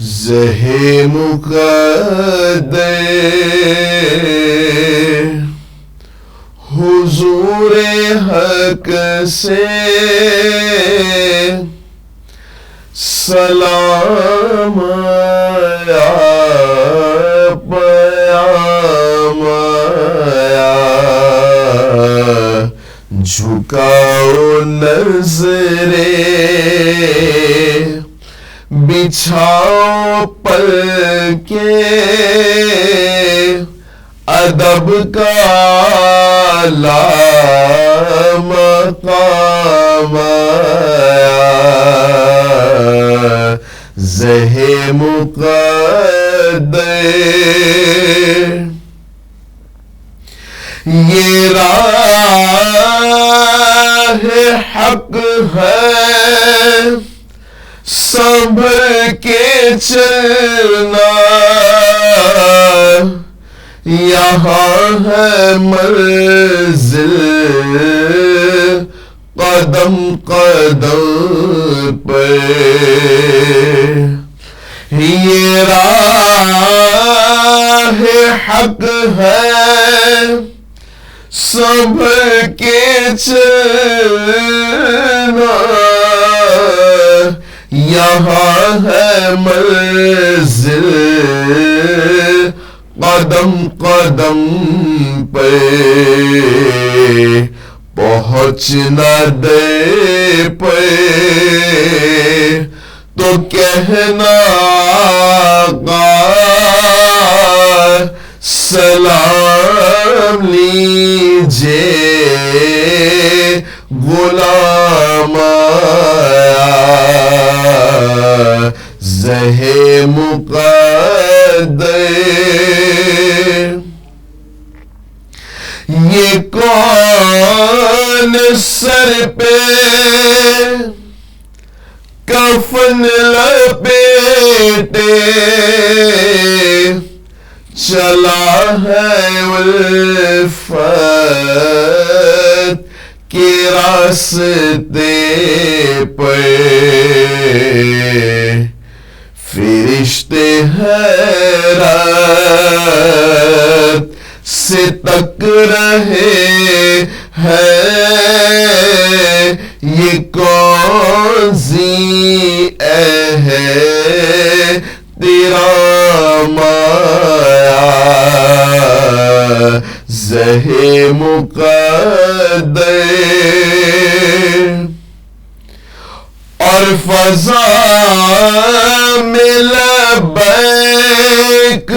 زہ مقدر حضور حق سے سلام آیا، پیام آیا، جھکاؤ نظریں، بچھاؤ پل کے، ادب کا مقام آیا، زہ مقدر۔ یہ راہ حق ہے، سنبھل کے چلنا، یہاں ہے منزل قدم قدم پر۔ یہ راہ حق ہے، سنبھل کے چلنا، یہاں ہے منزل قدم قدم پہ، پہنچ نہ دے پہ تو کہنا آقا سلام لیجے، غلام آیا، زہ مقدر۔ یہ کون سر پہ کفن لپیٹے چلا ہے الفت کے راستے پہ، فرشتے حیرت سے تک رہے ہیں، یہ کون سی احترام آیا، زہ مقدر۔ اور فضا میں لبیک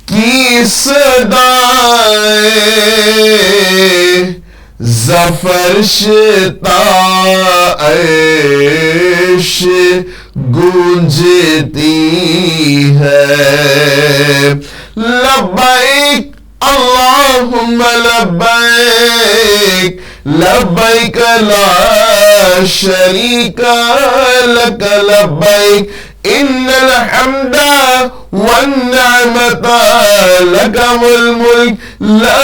کی صدائیں، زفرش عیش گونجتی ہے، لبیک اللہم لبیک، لبیک لا شریک لک لبیک، ان الحمد والنعمت لک والملک لا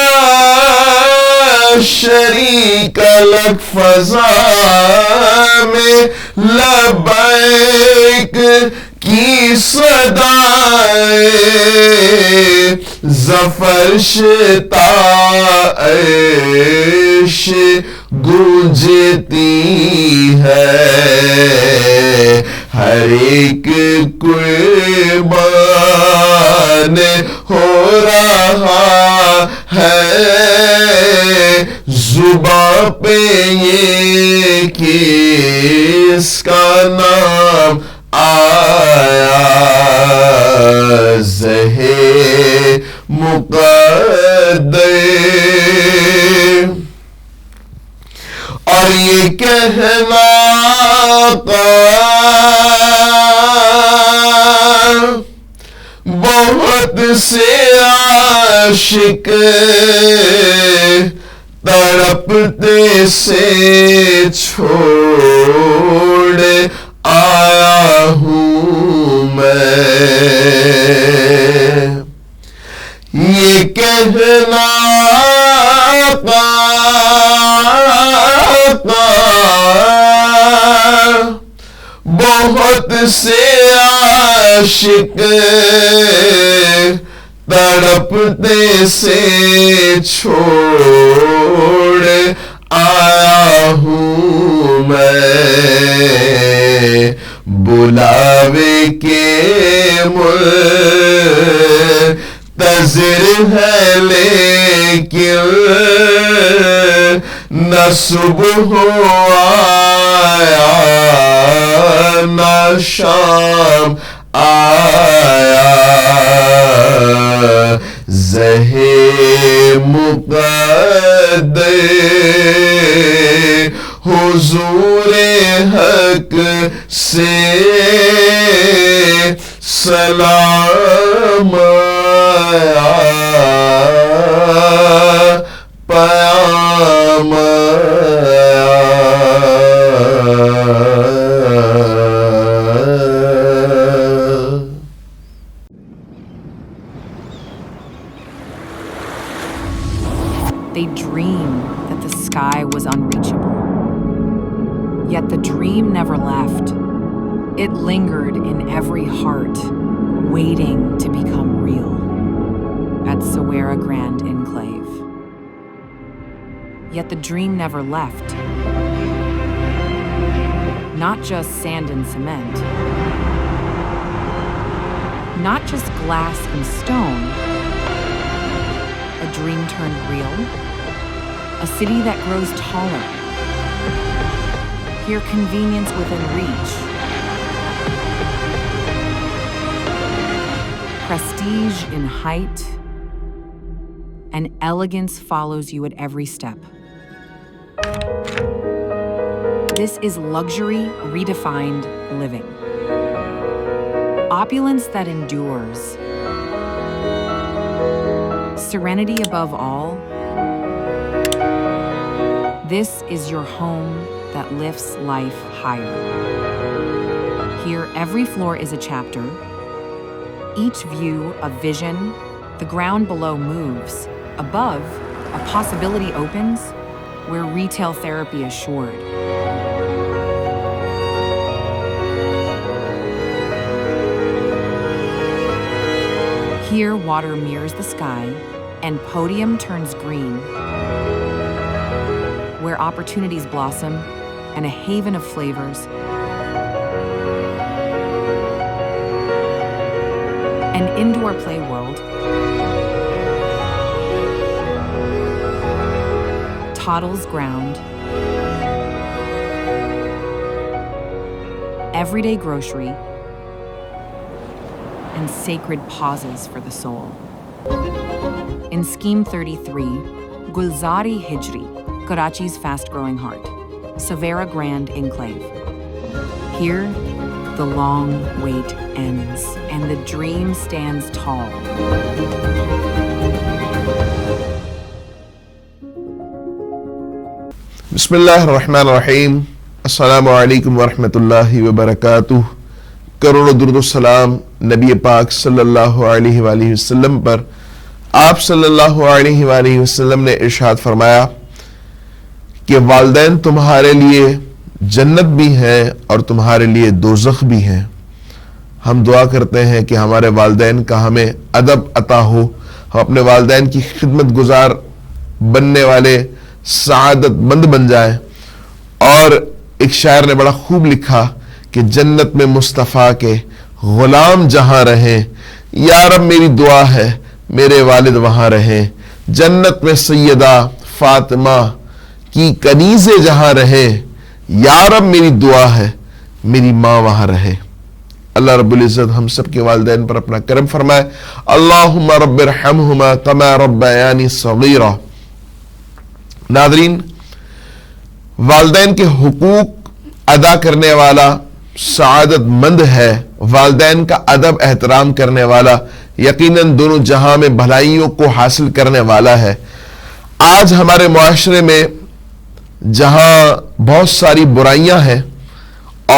شریک لک۔ فضا میں لبیک کی صدائیں، زفرش عیش گونجتی ہے، ہر ایک قربان ہو رہا ہے، زباں پہ یہ کس کا نام آیا، زہ مقدر۔ اور یہ کہنا بہت سے عاشق تڑپتے سے چھوڑ آیا ہوں میں، یہ کہنا بہت سے عاشق تڑپتے سے چھوڑ آیا ہوں میں، بلاوے کے منتظر ہے لیکن نہ صبح آیا نہ شام آیا، زہے مقدر حضور حق سے سلام آیا، پیام They dreamed that the sky was unreachable. Yet the dream never left. It lingered in every heart, waiting to become real. At Sawera Grand Enclave. Yet the dream never left. Not just sand and cement. Not just glass and stone. A dream turned real. A city that grows taller. Here convenience within reach. Prestige in height. And elegance follows you at every step. This is luxury redefined living. Opulence that endures. Serenity above all. This is your home that lifts life higher. Here, every floor is a chapter. Each view a vision. The ground below moves. Above, a possibility opens where retail therapy is assured. Here, water mirrors the sky, and podium turns green, where opportunities blossom, and a haven of flavors. An indoor play world, Toddles ground, everyday grocery, and sacred pauses for the soul. In Scheme 33, Gulzari Hijri, Karachi's fast-growing heart, Sawera Grand Enclave. Here, the long wait ends, and the dream stands tall. بسم اللہ الرحمن الرحیم. السلام علیکم ورحمۃ اللہ وبرکاتہ. کروڑوں درود و سلام نبی پاک صلی اللہ علیہ وآلہ وسلم پر. آپ صلی اللہ علیہ وآلہ وسلم نے ارشاد فرمایا کہ والدین تمہارے لیے جنت بھی ہیں اور تمہارے لیے دوزخ بھی ہیں. ہم دعا کرتے ہیں کہ ہمارے والدین کا ہمیں ادب عطا ہو، ہم اپنے والدین کی خدمت گزار بننے والے سعادت مند بن جائیں. اور ایک شاعر نے بڑا خوب لکھا کہ جنت میں مصطفیٰ کے غلام جہاں رہیں، یا رب میری دعا ہے میرے والد وہاں رہیں. جنت میں سیدہ فاطمہ کی کنیزیں جہاں رہیں، یا رب میری دعا ہے میری ماں وہاں رہے. اللہ رب العزت ہم سب کے والدین پر اپنا کرم فرمائے. اللہم رب ارحمہما کما ربیانی صغیرا. ناظرین، والدین کے حقوق ادا کرنے والا سعادت مند ہے. والدین کا ادب احترام کرنے والا یقیناً دونوں جہاں میں بھلائیوں کو حاصل کرنے والا ہے. آج ہمارے معاشرے میں جہاں بہت ساری برائیاں ہیں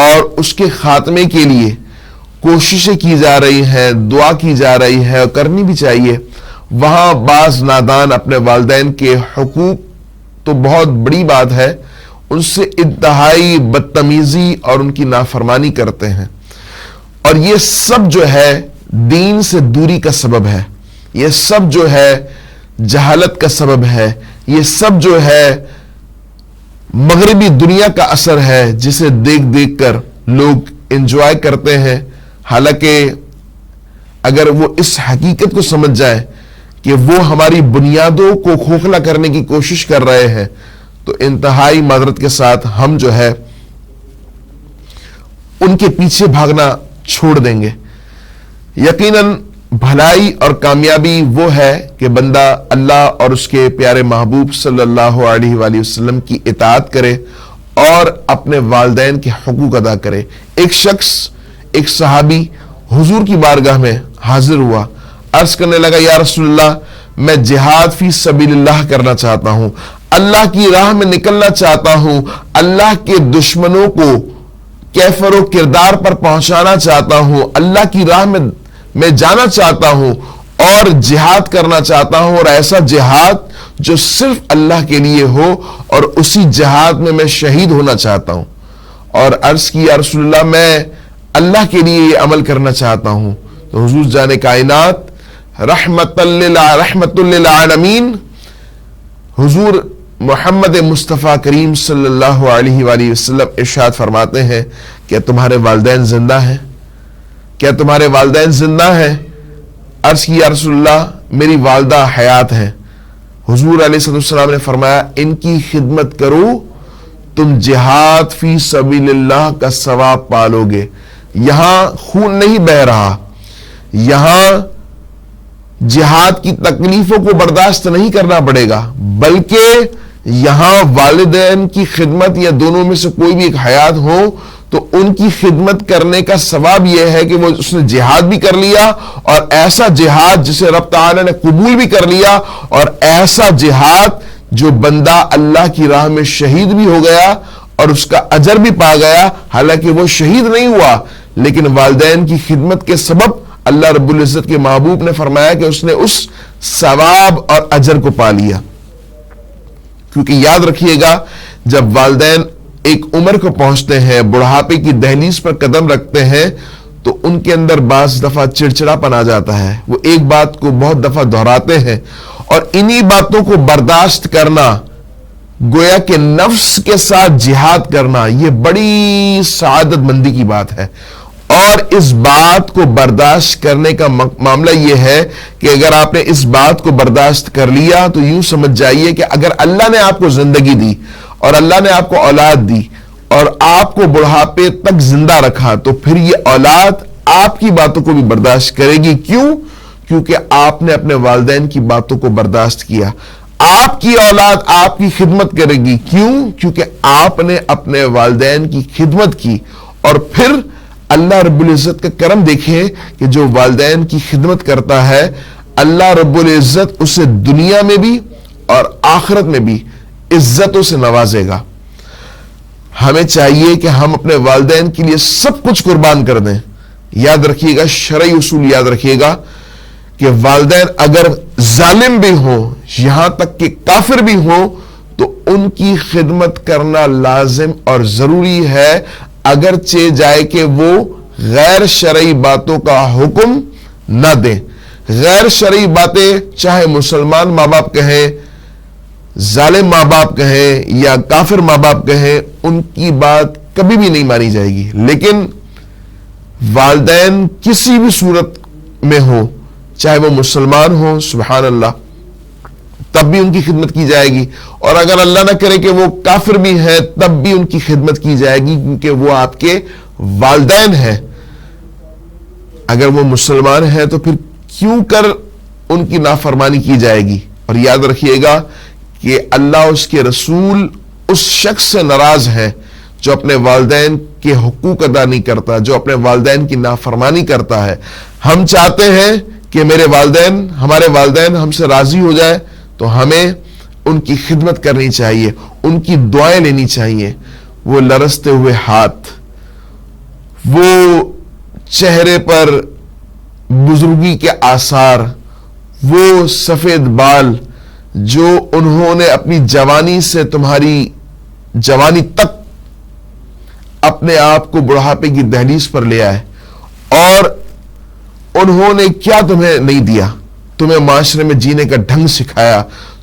اور اس کے خاتمے کے لیے کوششیں کی جا رہی ہیں، دعا کی جا رہی ہے اور کرنی بھی چاہیے، وہاں بعض نادان اپنے والدین کے حقوق تو بہت بڑی بات ہے، ان سے انتہائی بدتمیزی اور ان کی نافرمانی کرتے ہیں. اور یہ سب جو ہے دین سے دوری کا سبب ہے، یہ سب جو ہے جہالت کا سبب ہے، یہ سب جو ہے مغربی دنیا کا اثر ہے جسے دیکھ دیکھ کر لوگ انجوائے کرتے ہیں. حالانکہ اگر وہ اس حقیقت کو سمجھ جائیں کہ وہ ہماری بنیادوں کو کھوکھلا کرنے کی کوشش کر رہے ہیں تو انتہائی معذرت کے ساتھ ہم جو ہے ان کے پیچھے بھاگنا چھوڑ دیں گے. یقیناً بھلائی اور کامیابی وہ ہے کہ بندہ اللہ اور اس کے پیارے محبوب صلی اللہ علیہ وآلہ وسلم کی اطاعت کرے اور اپنے والدین کے حقوق ادا کرے. ایک شخص، ایک صحابی حضور کی بارگاہ میں حاضر ہوا، عرض کرنے لگا یا رسول اللہ میں جہاد فی سبیل اللہ کرنا چاہتا ہوں، اللہ کی راہ میں نکلنا چاہتا ہوں، اللہ کے دشمنوں کو کیفر و کردار پر پہنچانا چاہتا ہوں، اللہ کی راہ میں جانا چاہتا ہوں اور جہاد کرنا چاہتا ہوں، اور ایسا جہاد جو صرف اللہ کے لیے ہو، اور اسی جہاد میں شہید ہونا چاہتا ہوں. اور عرض کی یا رسول اللہ میں اللہ کے لیے یہ عمل کرنا چاہتا ہوں. تو حضور جان کائنات رحمت للعالمین حضور محمد مصطفیٰ کریم صلی اللہ علیہ وآلہ وسلم ارشاد فرماتے ہیں کیا تمہارے والدین زندہ ہیں؟ کیا تمہارے والدین زندہ ہیں؟ عرض کی یا رسول اللہ میری والدہ حیات ہیں. حضور علیہ السلام نے فرمایا ان کی خدمت کرو تم جہاد فی سبیل اللہ کا ثواب پالو گے. یہاں خون نہیں بہ رہا، یہاں جہاد کی تکلیفوں کو برداشت نہیں کرنا پڑے گا، بلکہ یہاں والدین کی خدمت یا دونوں میں سے کوئی بھی ایک حیات ہو تو ان کی خدمت کرنے کا ثواب یہ ہے کہ وہ اس نے جہاد بھی کر لیا، اور ایسا جہاد جسے رب تعالی نے قبول بھی کر لیا، اور ایسا جہاد جو بندہ اللہ کی راہ میں شہید بھی ہو گیا اور اس کا اجر بھی پا گیا. حالانکہ وہ شہید نہیں ہوا لیکن والدین کی خدمت کے سبب اللہ رب العزت کے محبوب نے فرمایا کہ اس نے اس ثواب اور اجر کو پا لیا. کیونکہ یاد رکھیے گا جب والدین ایک عمر کو پہنچتے ہیں، بڑھاپے کی دہلیز پر قدم رکھتے ہیں، تو ان کے اندر بعض دفعہ چڑچڑا پن آ جاتا ہے. وہ ایک بات کو بہت دفعہ دہراتے ہیں، اور انہی باتوں کو برداشت کرنا، گویا کہ نفس کے ساتھ جہاد کرنا، یہ بڑی سعادت مندی کی بات ہے. اور اس بات کو برداشت کرنے کا معاملہ یہ ہے کہ اگر آپ نے اس بات کو برداشت کر لیا تو یوں سمجھ جائیے کہ اگر اللہ نے آپ کو زندگی دی اور اللہ نے آپ کو اولاد دی اور آپ کو بڑھاپے تک زندہ رکھا تو پھر یہ اولاد آپ کی باتوں کو بھی برداشت کرے گی. کیوں؟ کیونکہ آپ نے اپنے والدین کی باتوں کو برداشت کیا. آپ کی اولاد آپ کی خدمت کرے گی. کیوں؟ کیونکہ آپ نے اپنے والدین کی خدمت کی. اور پھر اللہ رب العزت کا کرم دیکھیں کہ جو والدین کی خدمت کرتا ہے اللہ رب العزت اسے دنیا میں بھی اور آخرت میں بھی عزتوں سے نوازے گا. ہمیں چاہیے کہ ہم اپنے والدین کے لیے سب کچھ قربان کر دیں. یاد رکھیے گا، شرعی اصول یاد رکھیے گا کہ والدین اگر ظالم بھی ہوں، یہاں تک کہ کافر بھی ہوں، تو ان کی خدمت کرنا لازم اور ضروری ہے، اگرچہ جائے کہ وہ غیر شرعی باتوں کا حکم نہ دیں. غیر شرعی باتیں چاہے مسلمان ماں باپ کہیں، ظالم ماں باپ کہیں یا کافر ماں باپ کہیں، ان کی بات کبھی بھی نہیں مانی جائے گی. لیکن والدین کسی بھی صورت میں ہو، چاہے وہ مسلمان ہو، سبحان اللہ، تب بھی ان کی خدمت کی جائے گی. اور اگر اللہ نہ کرے کہ وہ کافر بھی ہیں تب بھی ان کی خدمت کی جائے گی، کیونکہ وہ آپ کے والدین ہیں. اگر وہ مسلمان ہیں تو پھر کیوں کر ان کی نافرمانی کی جائے گی. اور یاد رکھیے گا کہ اللہ اس کے رسول اس شخص سے ناراض ہیں جو اپنے والدین کے حقوق ادا نہیں کرتا، جو اپنے والدین کی نافرمانی کرتا ہے. ہم چاہتے ہیں کہ ہمارے والدین ہم سے راضی ہو جائے تو ہمیں ان کی خدمت کرنی چاہیے، ان کی دعائیں لینی چاہیے. وہ لرزتے ہوئے ہاتھ، وہ چہرے پر بزرگی کے آثار، وہ سفید بال جو انہوں نے اپنی جوانی سے تمہاری جوانی تک اپنے آپ کو بڑھاپے کی دہلیز پر لے آئے، اور انہوں نے کیا تمہیں نہیں دیا؟ تمہیں معاشرے میں جینے کا ڈھنگ سکھایا،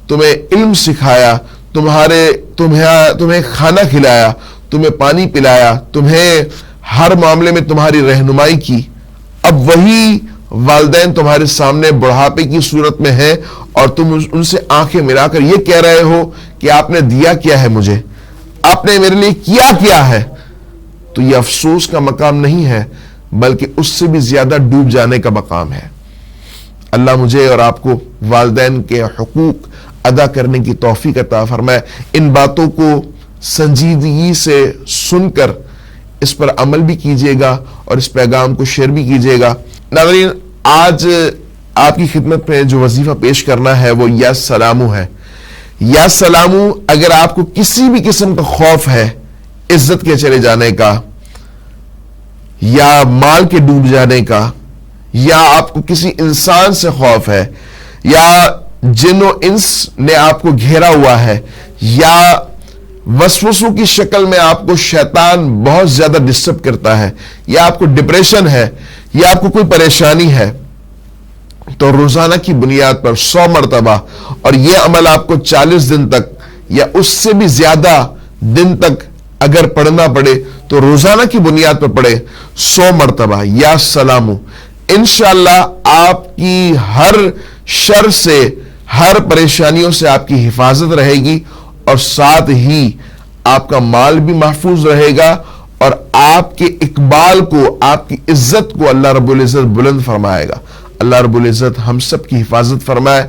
تمہیں علم سکھایا، تمہیں کھانا کھلایا، تمہیں پانی پلایا، تمہیں ہر معاملے میں تمہاری رہنمائی کی۔ اب وہی والدین تمہارے سامنے بڑھاپے کی صورت میں ہیں اور تم ان سے آنکھیں ملا کر یہ کہہ رہے ہو کہ آپ نے دیا کیا ہے مجھے، آپ نے میرے لیے کیا ہے؟ تو یہ افسوس کا مقام نہیں ہے، بلکہ اس سے بھی زیادہ ڈوب جانے کا مقام ہے۔ اللہ مجھے اور آپ کو والدین کے حقوق ادا کرنے کی توفیق عطا فرمائے۔ ان باتوں کو سنجیدگی سے سن کر اس پر عمل بھی کیجیے گا اور اس پیغام کو شیئر بھی کیجیے گا۔ ناظرین، آج آپ کی خدمت میں جو وظیفہ پیش کرنا ہے وہ یا سلامو ہے۔ یا سلامو، اگر آپ کو کسی بھی قسم کا خوف ہے عزت کے چلے جانے کا، یا مال کے ڈوب جانے کا، یا آپ کو کسی انسان سے خوف ہے، یا جن و انس نے آپ کو گھیرا ہوا ہے، یا وسوسوں کی شکل میں آپ کو شیطان بہت زیادہ ڈسٹرب کرتا ہے، یا آپ کو ڈپریشن ہے، یا آپ کو کوئی پریشانی ہے، تو روزانہ کی بنیاد پر 100 مرتبہ، اور یہ عمل آپ کو 40 دن تک یا اس سے بھی زیادہ دن تک اگر پڑھنا پڑے تو روزانہ کی بنیاد پر پڑھے 100 مرتبہ یا سلامو۔ انشاءاللہ آپ کی ہر شر سے، ہر پریشانیوں سے آپ کی حفاظت رہے گی، اور ساتھ ہی آپ کا مال بھی محفوظ رہے گا، اور آپ کے اقبال کو، آپ کی عزت کو اللہ رب العزت بلند فرمائے گا۔ اللہ رب العزت ہم سب کی حفاظت فرمائے،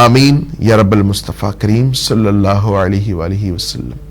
آمین یا رب المصطفیٰ کریم صلی اللہ علیہ وآلہ وسلم۔